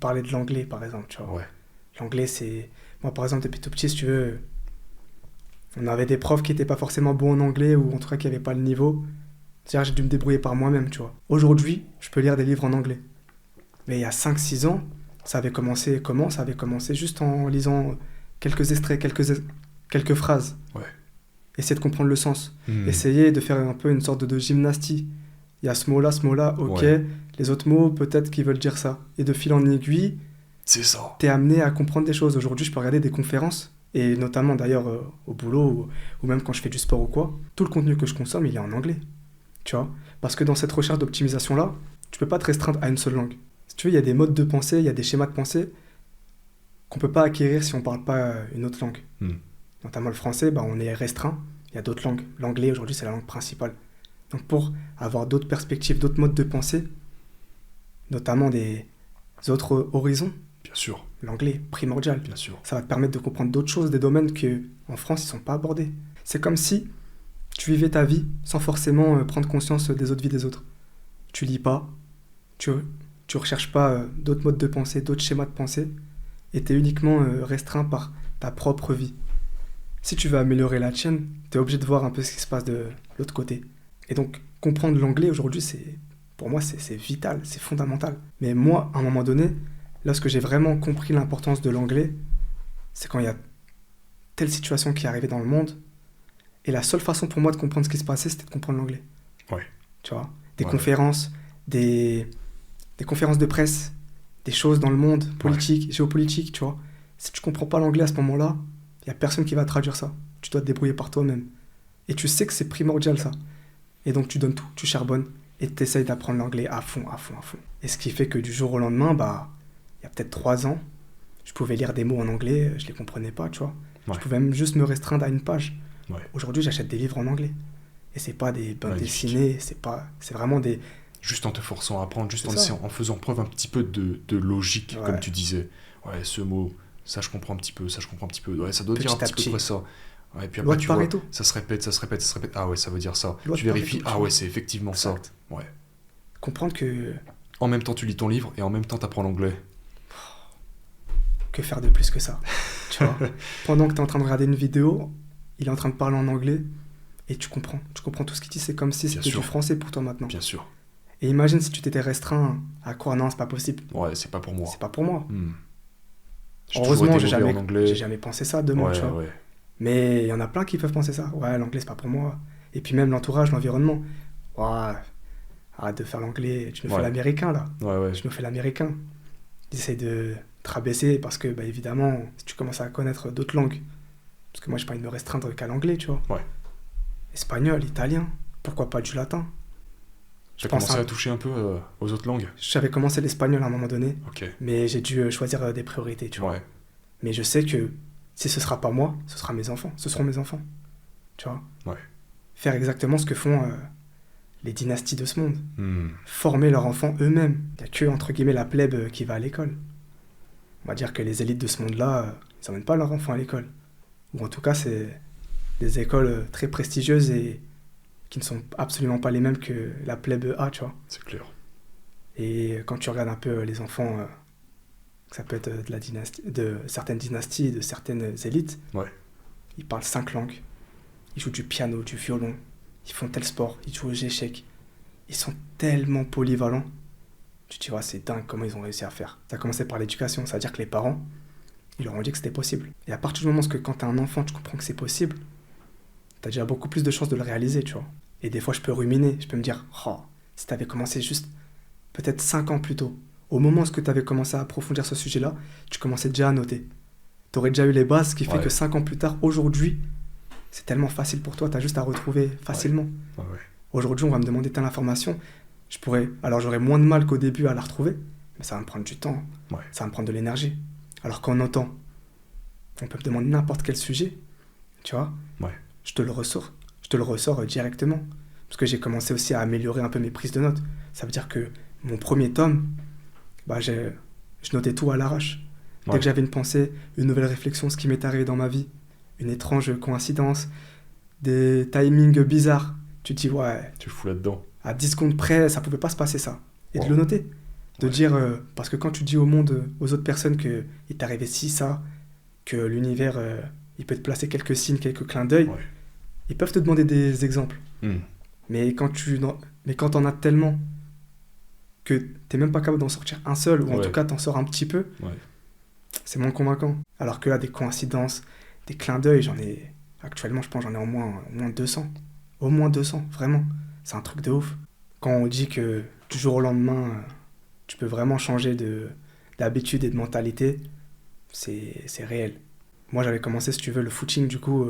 parler de l'anglais, par exemple, tu vois. Ouais. L'anglais, c'est... Moi, par exemple, depuis tout petit, si tu veux, on avait des profs qui n'étaient pas forcément bons en anglais, ou en tout cas qui n'avaient pas le niveau. C'est-à-dire, j'ai dû me débrouiller par moi-même, tu vois. Aujourd'hui, je peux lire des livres en anglais. Mais il y a 5 6 ans, ça avait commencé comment? Ça avait commencé juste en lisant quelques extraits, quelques phrases. Ouais. Essayer de comprendre le sens. Hmm. Essayer de faire un peu une sorte de gymnastie. Il y a ce mot-là, ok. Ouais. Les autres mots, peut-être qu'ils veulent dire ça. Et de fil en aiguille, C'est ça. t'es amené à comprendre des choses. Aujourd'hui, je peux regarder des conférences, et notamment d'ailleurs au boulot, ou même quand je fais du sport ou quoi, tout le contenu que je consomme, il est en anglais. Tu vois? Parce que dans cette recherche d'optimisation-là, tu peux pas te restreindre à une seule langue. Si tu veux, il y a des modes de pensée, il y a des schémas de pensée qu'on peut pas acquérir si on parle pas une autre langue. Hmm. Notamment le français, on est restreint. Il y a d'autres langues. L'anglais, aujourd'hui, c'est la langue principale. Donc pour avoir d'autres perspectives, d'autres modes de pensée, notamment des autres horizons, Bien sûr. l'anglais est primordial. Bien sûr. Ça va te permettre de comprendre d'autres choses, des domaines que en France, ils sont pas abordés. C'est comme si tu vivais ta vie sans forcément prendre conscience des autres vies des autres. Tu lis pas, tu recherches pas d'autres modes de pensée, d'autres schémas de pensée, et tu es uniquement restreint par ta propre vie. Si tu veux améliorer la tienne, tu es obligé de voir un peu ce qui se passe de l'autre côté. Et donc, comprendre l'anglais aujourd'hui, pour moi, c'est vital, c'est fondamental. Mais moi, à un moment donné, lorsque j'ai vraiment compris l'importance de l'anglais, c'est quand il y a telle situation qui est arrivée dans le monde, et la seule façon pour moi de comprendre ce qui se passait, c'était de comprendre l'anglais. Ouais. Tu vois, des Ouais. conférences, des conférences de presse, des choses dans le monde, politique, géopolitique, tu vois. Si tu comprends pas l'anglais à ce moment-là, il n'y a personne qui va traduire ça. Tu dois te débrouiller par toi-même. Et tu sais que c'est primordial, ça. Et donc tu donnes tout, tu charbonnes, et tu essayes d'apprendre l'anglais à fond, à fond, à fond. Et ce qui fait que du jour au lendemain, il y a peut-être 3 ans, je pouvais lire des mots en anglais, je les comprenais pas, tu vois. Ouais. Je pouvais même juste me restreindre à une page. Ouais. Aujourd'hui, j'achète des livres en anglais. Et c'est pas des bandes Magnifique. dessinées, c'est vraiment des... Juste en te forçant à apprendre, juste C'est ça. en faisant preuve un petit peu de logique, Ouais. comme tu disais. Ouais, ce mot, ça je comprends un petit peu, ça je comprends un petit peu. Ouais, ça doit dire un Petit à petit peu de petit. ça. Ouais, puis Loi après, de tu vois, Pareto. ça se répète, ça se répète, ça se répète. Ah ouais, ça veut dire ça. Loi Tu de Pareto, vérifies, tu ah vois. ouais, c'est effectivement Exact. ça. Ouais. Comprendre que En même temps, tu lis ton livre et en même temps, tu apprends l'anglais. faire de plus que ça. Tu vois, pendant que tu es en train de regarder une vidéo, il est en train de parler en anglais et tu comprends tout ce qu'il dit. C'est comme si Bien c'était sûr. du français pour toi maintenant. Bien sûr. Et imagine si tu t'étais restreint à quoi? Non, c'est pas possible. Ouais, c'est pas pour moi. C'est pas pour moi. Hmm. J'ai toujours Heureusement, été mauvais en j'ai anglais. jamais pensé ça de moi, Ouais, tu vois. ouais. Mais il y en a plein qui peuvent penser ça. Ouais, l'anglais, c'est pas pour moi. Et puis même l'entourage, l'environnement. Ouais, arrête de faire l'anglais. Tu nous fais Ouais. l'américain, là. Ouais, ouais. Tu nous fais l'américain. Ils essayent de te rabaisser parce que, évidemment, si tu commences à connaître d'autres langues, parce que moi, j'ai pas envie de me restreindre qu'à l'anglais, tu vois. Ouais. Espagnol, italien, pourquoi pas du latin? T'as pense commencé un- à toucher un peu aux autres langues. J'avais commencé l'espagnol à un moment donné, Ok. mais j'ai dû choisir des priorités, tu vois. Ouais. Mais je sais que si ce sera pas moi, ce sera mes enfants. Ce seront mes enfants. Tu vois. Ouais. Faire exactement ce que font les dynasties de ce monde. Hmm. Former leurs enfants eux-mêmes. Il n'y a que, entre guillemets, la plèbe qui va à l'école. On va dire que les élites de ce monde-là, ils n'emmènent pas leurs enfants à l'école. Ou en tout cas, c'est des écoles très prestigieuses et qui ne sont absolument pas les mêmes que la plèbe A, tu vois. C'est clair. Et quand tu regardes un peu les enfants, ça peut être de la dynastie, de certaines dynasties, de certaines élites, Ouais. ils parlent 5 langues. Ils jouent du piano, du violon, ils font tel sport, ils jouent aux échecs. Ils sont tellement polyvalents. Tu te dis, ouais, c'est dingue comment ils ont réussi à faire. Ça a commencé par l'éducation, c'est-à-dire que les parents, ils leur ont dit que c'était possible. Et à partir du moment où quand t'es un enfant, tu comprends que c'est possible, t'as déjà beaucoup plus de chances de le réaliser, tu vois. Et des fois, je peux ruminer, je peux me dire, oh, si t'avais commencé juste peut-être 5 ans plus tôt, au moment où t'avais commencé à approfondir ce sujet-là, tu commençais déjà à noter. T'aurais déjà eu les bases, ce qui fait Ouais. que 5 ans plus tard, aujourd'hui, c'est tellement facile pour toi, t'as juste à retrouver facilement. Ouais, ouais. Aujourd'hui, on va me demander telle information, alors j'aurai moins de mal qu'au début à la retrouver, mais ça va me prendre du temps, Ouais. ça va me prendre de l'énergie. Alors qu'en autant, on peut me demander n'importe quel sujet, tu vois, Ouais. je te le ressors directement. Parce que j'ai commencé aussi à améliorer un peu mes prises de notes. Ça veut dire que mon premier tome, je notais tout à l'arrache. Dès Ouais. que j'avais une pensée, une nouvelle réflexion, ce qui m'est arrivé dans ma vie, une étrange coïncidence, des timings bizarres, tu te dis, ouais, Tu le fous là-dedans. à 10 secondes près, ça pouvait pas se passer ça. Et de Wow. le noter. De dire, parce que quand tu dis au monde, aux autres personnes que il t'est arrivé ci, ça, que l'univers, il peut te placer quelques signes, quelques clins d'œil, Ouais. ils peuvent te demander des exemples. Hmm. Mais quand t'en as tellement que t'es même pas capable d'en sortir un seul, ou en Ouais. tout cas t'en sors un petit peu, Ouais. c'est moins convaincant. Alors que là, des coïncidences, des clins d'œil, actuellement, je pense, j'en ai au moins 200. Au moins 200, vraiment. C'est un truc de ouf. Quand on dit que du jour au lendemain, tu peux vraiment changer d'habitude et de mentalité, c'est réel. Moi, j'avais commencé, si tu veux, le footing, du coup,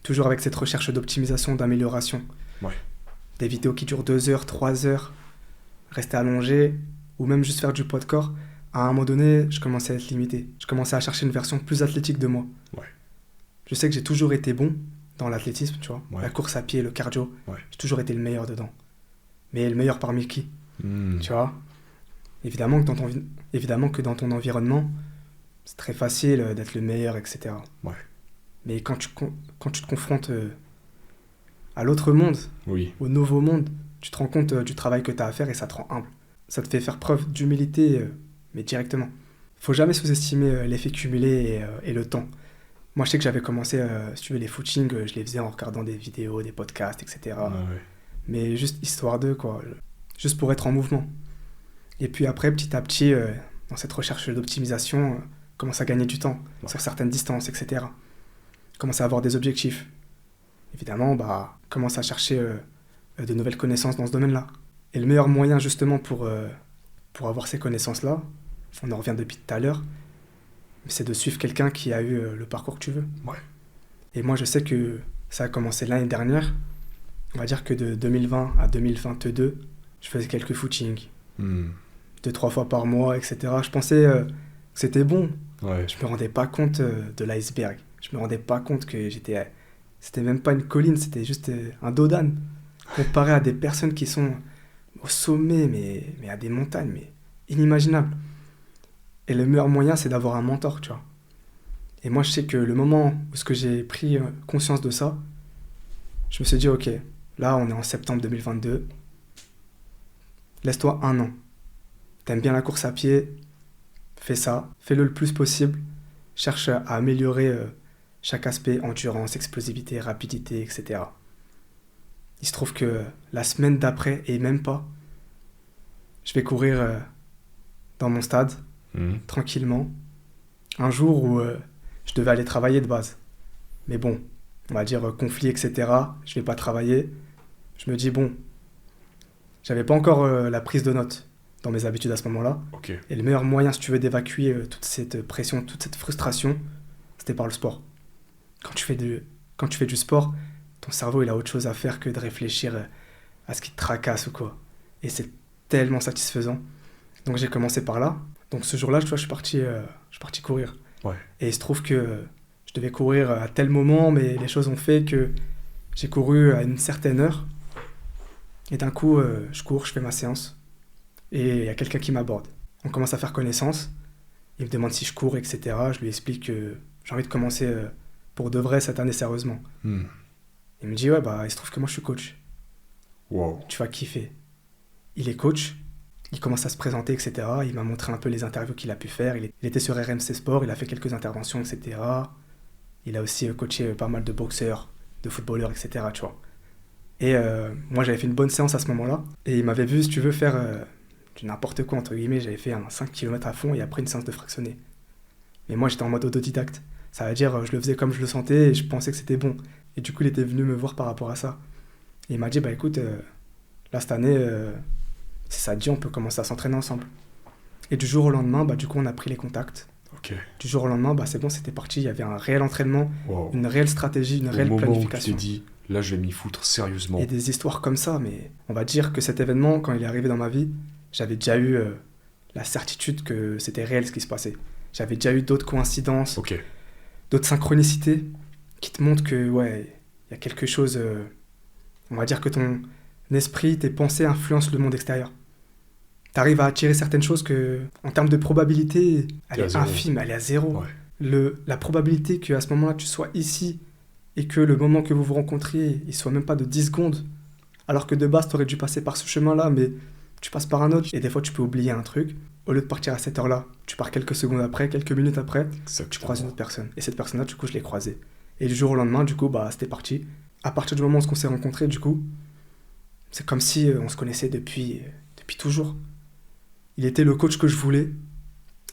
toujours avec cette recherche d'optimisation, d'amélioration. Ouais. Des vidéos qui durent 2 heures, 3 heures, rester allongé, ou même juste faire du poids de corps. À un moment donné, je commençais à être limité. Je commençais à chercher une version plus athlétique de moi. Ouais. Je sais que j'ai toujours été bon dans l'athlétisme, tu vois. Ouais. La course à pied, le cardio. Ouais. J'ai toujours été le meilleur dedans. Mais le meilleur parmi qui, Hmm. tu vois. Évidemment que dans ton environnement, c'est très facile d'être le meilleur, etc. Ouais. Mais quand tu te confrontes à l'autre monde, Oui. au nouveau monde, tu te rends compte du travail que tu as à faire et ça te rend humble. Ça te fait faire preuve d'humilité, mais directement. Faut jamais sous-estimer l'effet cumulé et le temps. Moi, je sais que j'avais commencé, si tu veux, les footings, je les faisais en regardant des vidéos, des podcasts, etc. Ouais, ouais. Mais juste histoire d'eux, quoi. Juste pour être en mouvement. Et puis après, petit à petit, dans cette recherche d'optimisation, commence à gagner du temps Ouais. sur certaines distances, etc. Commence à avoir des objectifs. Évidemment, commence à chercher de nouvelles connaissances dans ce domaine-là. Et le meilleur moyen, justement, pour avoir ces connaissances-là, on en revient depuis tout à l'heure, c'est de suivre quelqu'un qui a eu le parcours que tu veux. Ouais. Et moi, je sais que ça a commencé l'année dernière. On va dire que de 2020 à 2022, je faisais quelques footings, Hmm. 2-3 fois par mois, etc. Je pensais que c'était bon. Ouais. Je me rendais pas compte de l'iceberg. Je me rendais pas compte que c'était même pas une colline, c'était juste un dos d'âne. Comparé à des personnes qui sont au sommet, mais à des montagnes, mais inimaginables. Et le meilleur moyen, c'est d'avoir un mentor, tu vois. Et moi, je sais que le moment où j'ai pris conscience de ça, je me suis dit, ok, là, on est en septembre 2022. Laisse-toi 1 an. T'aimes bien la course à pied, fais ça, fais-le le plus possible. Cherche à améliorer chaque aspect, endurance, explosivité, rapidité, etc. Il se trouve que la semaine d'après, et même pas, je vais courir dans mon stade, Hmm. tranquillement. Un jour où je devais aller travailler de base. Mais bon, on va dire conflit, etc. Je vais pas travailler. Je me dis, bon, j'avais pas encore la prise de notes dans mes habitudes à ce moment-là. Ok. Et le meilleur moyen, si tu veux, d'évacuer toute cette pression, toute cette frustration, c'était par le sport. Quand tu fais du sport, ton cerveau, il a autre chose à faire que de réfléchir à ce qui te tracasse ou quoi. Et c'est tellement satisfaisant. Donc j'ai commencé par là. Donc ce jour-là, tu vois, je suis parti courir. Ouais. Et il se trouve que je devais courir à tel moment, mais les choses ont fait que j'ai couru à une certaine heure. Et d'un coup, je cours, je fais ma séance. Et il y a quelqu'un qui m'aborde. On commence à faire connaissance. Il me demande si je cours, etc. Je lui explique que j'ai envie de commencer pour de vrai cette année sérieusement. Hmm. Il me dit, ouais, il se trouve que moi je suis coach. Wow. Tu vas kiffer. Il est coach. Il commence à se présenter, etc. Il m'a montré un peu les interviews qu'il a pu faire. Il était sur RMC Sport, il a fait quelques interventions, etc. Il a aussi coaché pas mal de boxeurs, de footballeurs, etc. Tu vois. Et moi, j'avais fait une bonne séance à ce moment-là. Et il m'avait vu, si tu veux, faire du n'importe quoi, entre guillemets. J'avais fait un 5 km à fond et après une séance de fractionné. Mais moi, j'étais en mode autodidacte. Ça veut dire, je le faisais comme je le sentais et je pensais que c'était bon. Et du coup, il était venu me voir par rapport à ça. Et il m'a dit, écoute, là, cette année, si ça te dit, on peut commencer à s'entraîner ensemble. Et du jour au lendemain, du coup, on a pris les contacts. Ok. Du jour au lendemain, c'est bon, c'était parti. Il y avait un réel entraînement, Wow. une réelle stratégie, une Au réelle moment planification. où tu t'es dit, là, je vais m'y foutre sérieusement. Et des histoires comme ça, mais on va dire que cet événement, quand il est arrivé dans ma vie, j'avais déjà eu la certitude que c'était réel ce qui se passait. J'avais déjà eu d'autres coïncidences, Ok. d'autres synchronicités qui te montrent que, ouais, il y a quelque chose. On va dire que ton esprit, tes pensées influencent le monde extérieur. Tu arrives à attirer certaines choses que, en termes de probabilité, elle T'es à est zéro. infime, elle est à zéro. Ouais. La probabilité qu'à ce moment-là, tu sois ici et que le moment que vous vous rencontriez, il soit même pas de 10 secondes, alors que de base, tu aurais dû passer par ce chemin-là, mais tu passes par un autre. Et des fois, tu peux oublier un truc. Au lieu de partir à cette heure-là, tu pars quelques secondes après, quelques minutes après, tu croises une autre personne. Et cette personne-là, du coup, je l'ai croisée. Et du jour au lendemain, du coup, bah, c'était parti. À partir du moment où on s'est rencontrés, du coup, c'est comme si on se connaissait depuis toujours. Il était le coach que je voulais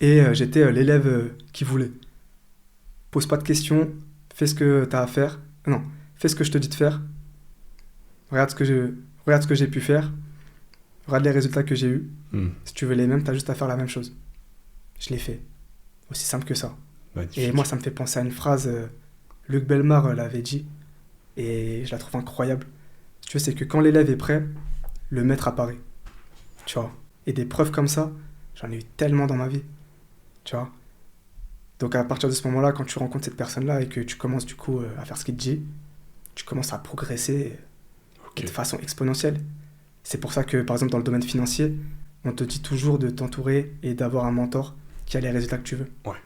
et j'étais l'élève qu'il voulait. Pose pas de questions, fais ce que t'as à faire. Non, fais ce que je te dis de faire. Regarde ce que j'ai pu faire. Regarde les résultats que j'ai eus. Si tu veux les mêmes, t'as juste à faire la même chose. Je l'ai fait. Aussi simple que ça. Magnifique. Et moi, ça me fait penser à une phrase, Luc Bellemare l'avait dit, et je la trouve incroyable. Tu vois, c'est que quand l'élève est prêt, le maître apparaît. Tu vois. Et des preuves comme ça, j'en ai eu tellement dans ma vie. Tu vois. Donc à partir de ce moment-là, quand tu rencontres cette personne-là et que tu commences du coup à faire ce qu'il te dit, tu commences à progresser Ok. de façon exponentielle. C'est pour ça que, par exemple, dans le domaine financier, on te dit toujours de t'entourer et d'avoir un mentor qui a les résultats que tu veux. Ouais.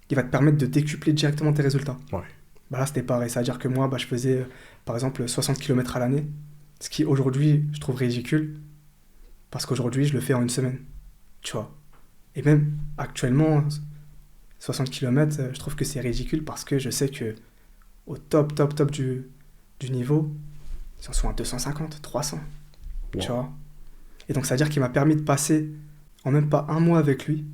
Il va te permettre de décupler directement tes résultats. Ouais. Bah là, c'était pareil. C'est-à-dire que moi, je faisais, par exemple, 60 km à l'année, ce qui, aujourd'hui, je trouve ridicule, parce qu'aujourd'hui, je le fais en une semaine. Tu vois. Et même, actuellement, 60 km, je trouve que c'est ridicule parce que je sais que au top du niveau, ils en sont à 250, 300. Wow. Tu vois. Et donc, c'est-à-dire qu'il m'a permis de passer, en même pas un mois avec lui,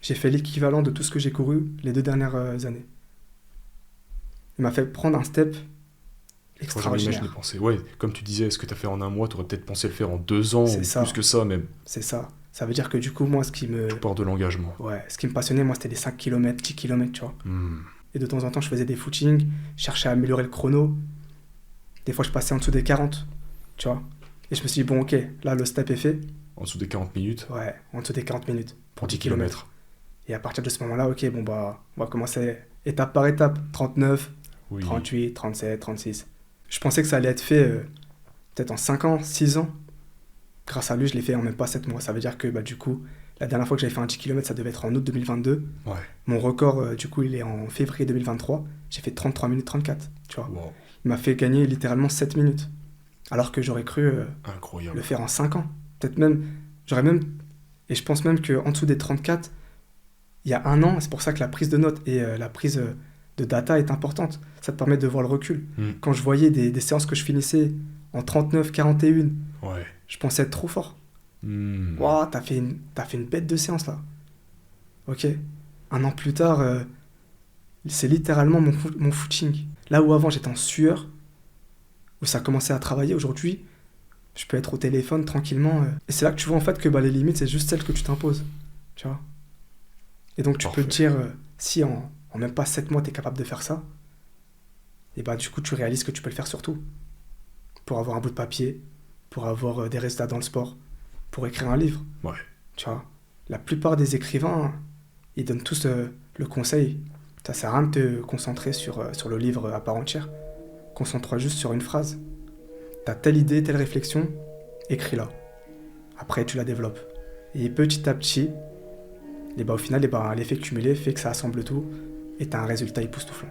j'ai fait l'équivalent de tout ce que j'ai couru les 2 dernières années. Il m'a fait prendre un step Faut jamais extraordinaire. imaginer penser. Ouais, comme tu disais, ce que tu as fait en un mois, tu aurais peut-être pensé le faire en 2 ans C'est ou ça. plus que ça, même. C'est ça. Ça veut dire que du coup, moi, ce qui me Port de l'engagement. passionnait, moi, c'était les 5 km, 10 km, tu vois. Hmm. Et de temps en temps, je faisais des footings, je cherchais à améliorer le chrono. Des fois, je passais en dessous des 40, tu vois. Et je me suis dit, bon, ok, là, le step est fait. En dessous des 40 minutes Ouais, en dessous des 40 minutes pour 10 km. Et à partir de ce moment-là, ok, bon, bah, on va commencer étape par étape. 39, Oui. 38, 37, 36. Je pensais que ça allait être fait peut-être en 5 ans, 6 ans. Grâce à lui, je l'ai fait en même pas 7 mois. Ça veut dire que, bah, du coup, la dernière fois que j'avais fait un 10 km, ça devait être en août 2022. Ouais. Mon record, du coup, il est en février 2023. J'ai fait 33 minutes 34, tu vois. Wow. Il m'a fait gagner littéralement 7 minutes. Alors que j'aurais cru Incroyable. le faire en 5 ans. Peut-être même, et je pense même qu'en dessous des 34, il y a un an, c'est pour ça que la prise de notes et la prise de data est importante. Ça te permet de voir le recul. Quand je voyais des séances que je finissais en 39, 41, Ouais. je pensais être trop fort. Hmm. Waouh, t'as fait une bête de séance là. Ok. Un an plus tard, c'est littéralement mon footing. Là où avant j'étais en sueur, où ça commençait à travailler, aujourd'hui, je peux être au téléphone tranquillement. Et c'est là que tu vois en fait que les limites, c'est juste celles que tu t'imposes. Tu vois. Et donc tu peux te dire, si en même pas 7 mois t'es capable de faire ça, et bah du coup tu réalises que tu peux le faire sur tout. Pour avoir un bout de papier, pour avoir des résultats dans le sport, pour écrire un livre. Ouais. Tu vois. La plupart des écrivains, ils donnent tous le conseil. Ça sert à rien de te concentrer sur le livre à part entière. Concentre-toi juste sur une phrase. T'as telle idée, telle réflexion, écris-la. Après, tu la développes. Et petit à petit, au final, l'effet cumulé fait que ça assemble tout et t'as un résultat époustouflant.